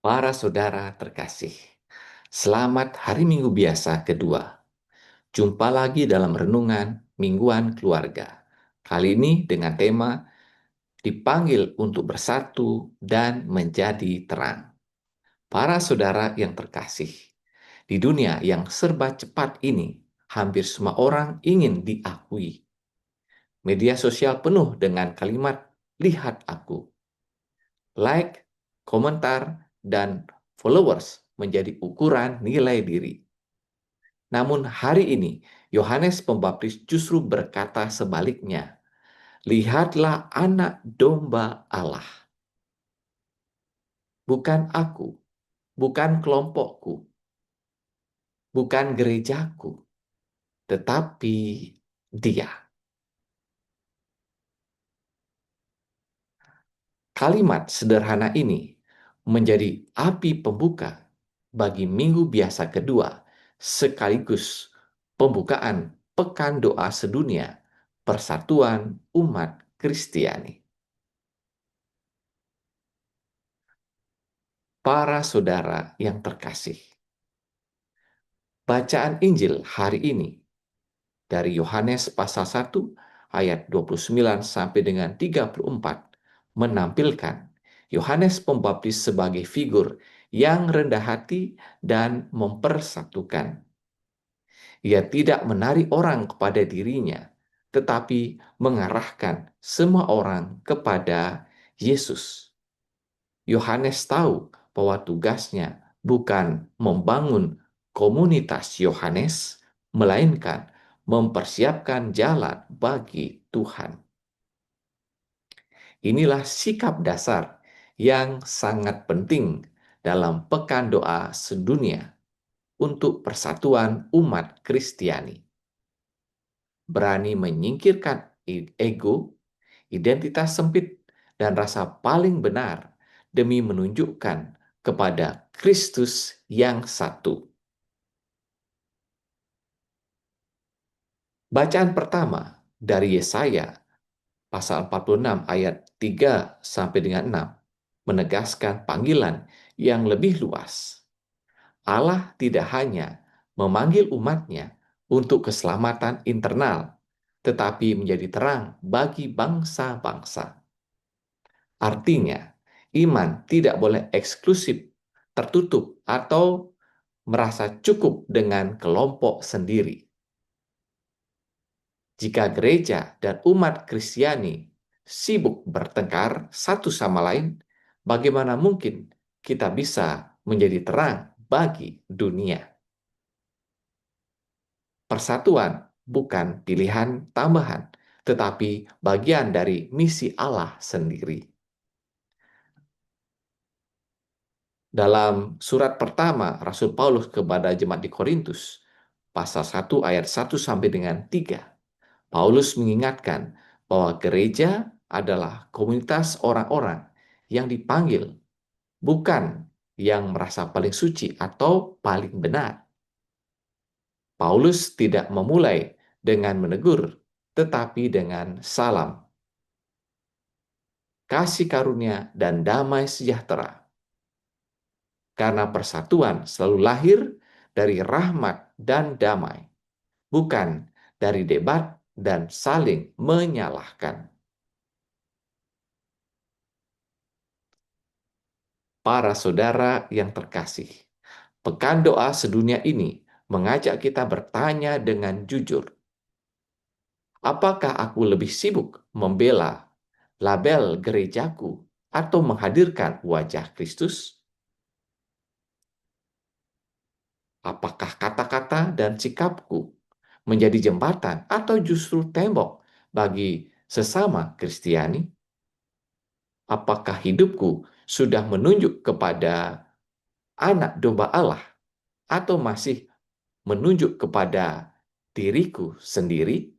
Para saudara terkasih, selamat Hari Minggu Biasa kedua. Jumpa lagi dalam renungan mingguan keluarga. Kali ini dengan tema dipanggil untuk bersatu dan menjadi terang. Para saudara yang terkasih, di dunia yang serba cepat ini, hampir semua orang ingin diakui. Media sosial penuh dengan kalimat "lihat aku". Like, komentar, dan followers menjadi ukuran nilai diri. Namun hari ini, Yohanes Pembaptis justru berkata sebaliknya. Lihatlah anak domba Allah. Bukan aku, bukan kelompokku, bukan gerejaku, tetapi dia. Kalimat sederhana ini menjadi api pembuka bagi minggu biasa kedua, sekaligus pembukaan Pekan Doa Sedunia Persatuan Umat Kristiani. Para saudara yang terkasih, bacaan Injil hari ini dari Yohanes pasal 1 ayat 29 sampai dengan 34 menampilkan Yohanes Pembaptis sebagai figur yang rendah hati dan mempersatukan. Ia tidak menarik orang kepada dirinya, tetapi mengarahkan semua orang kepada Yesus. Yohanes tahu bahwa tugasnya bukan membangun komunitas Yohanes, melainkan mempersiapkan jalan bagi Tuhan. Inilah sikap dasar yang sangat penting dalam Pekan Doa Sedunia untuk persatuan umat Kristiani. Berani menyingkirkan ego, identitas sempit, dan rasa paling benar demi menunjukkan kepada Kristus yang satu. Bacaan pertama dari Yesaya pasal 46 ayat 3 sampai dengan 6 menegaskan panggilan yang lebih luas. Allah tidak hanya memanggil umatnya untuk keselamatan internal, tetapi menjadi terang bagi bangsa-bangsa. Artinya, iman tidak boleh eksklusif, tertutup, atau merasa cukup dengan kelompok sendiri. Jika gereja dan umat Kristiani sibuk bertengkar satu sama lain, bagaimana mungkin kita bisa menjadi terang bagi dunia? Persatuan bukan pilihan tambahan, tetapi bagian dari misi Allah sendiri. Dalam surat pertama Rasul Paulus kepada jemaat di Korintus, pasal 1 ayat 1 sampai dengan 3, Paulus mengingatkan bahwa gereja adalah komunitas orang-orang yang dipanggil, bukan yang merasa paling suci atau paling benar. Paulus tidak memulai dengan menegur, tetapi dengan salam, kasih karunia, dan damai sejahtera. Karena persatuan selalu lahir dari rahmat dan damai, bukan dari debat dan saling menyalahkan. Para saudara yang terkasih, Pekan Doa Sedunia ini mengajak kita bertanya dengan jujur. Apakah aku lebih sibuk membela label gerejaku atau menghadirkan wajah Kristus? Apakah kata-kata dan sikapku menjadi jembatan atau justru tembok bagi sesama Kristiani? Apakah hidupku sudah menunjuk kepada anak domba Allah atau masih menunjuk kepada diriku sendiri?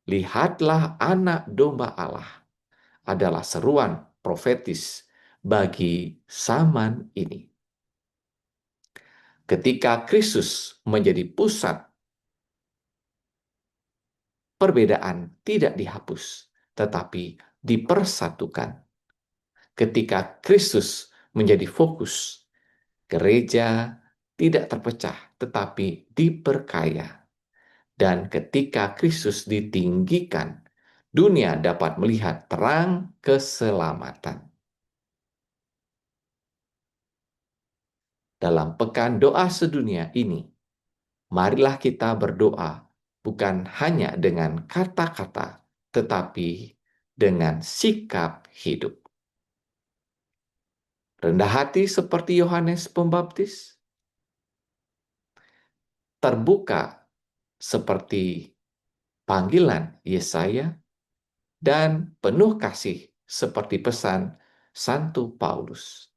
Lihatlah anak domba Allah adalah seruan profetis bagi zaman ini. Ketika Kristus menjadi pusat, perbedaan tidak dihapus, tetapi dipersatukan. Ketika Kristus menjadi fokus, gereja tidak terpecah tetapi diperkaya. Dan ketika Kristus ditinggikan, dunia dapat melihat terang keselamatan. Dalam pekan doa sedunia ini, marilah kita berdoa bukan hanya dengan kata-kata, tetapi dengan sikap hidup. Rendah hati seperti Yohanes Pembaptis, terbuka seperti panggilan Yesaya, dan penuh kasih seperti pesan Santo Paulus.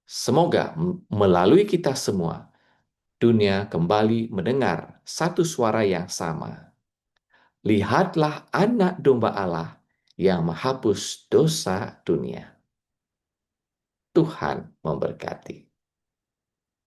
Semoga melalui kita semua, dunia kembali mendengar satu suara yang sama. Lihatlah anak domba Allah yang menghapus dosa dunia. Tuhan memberkati.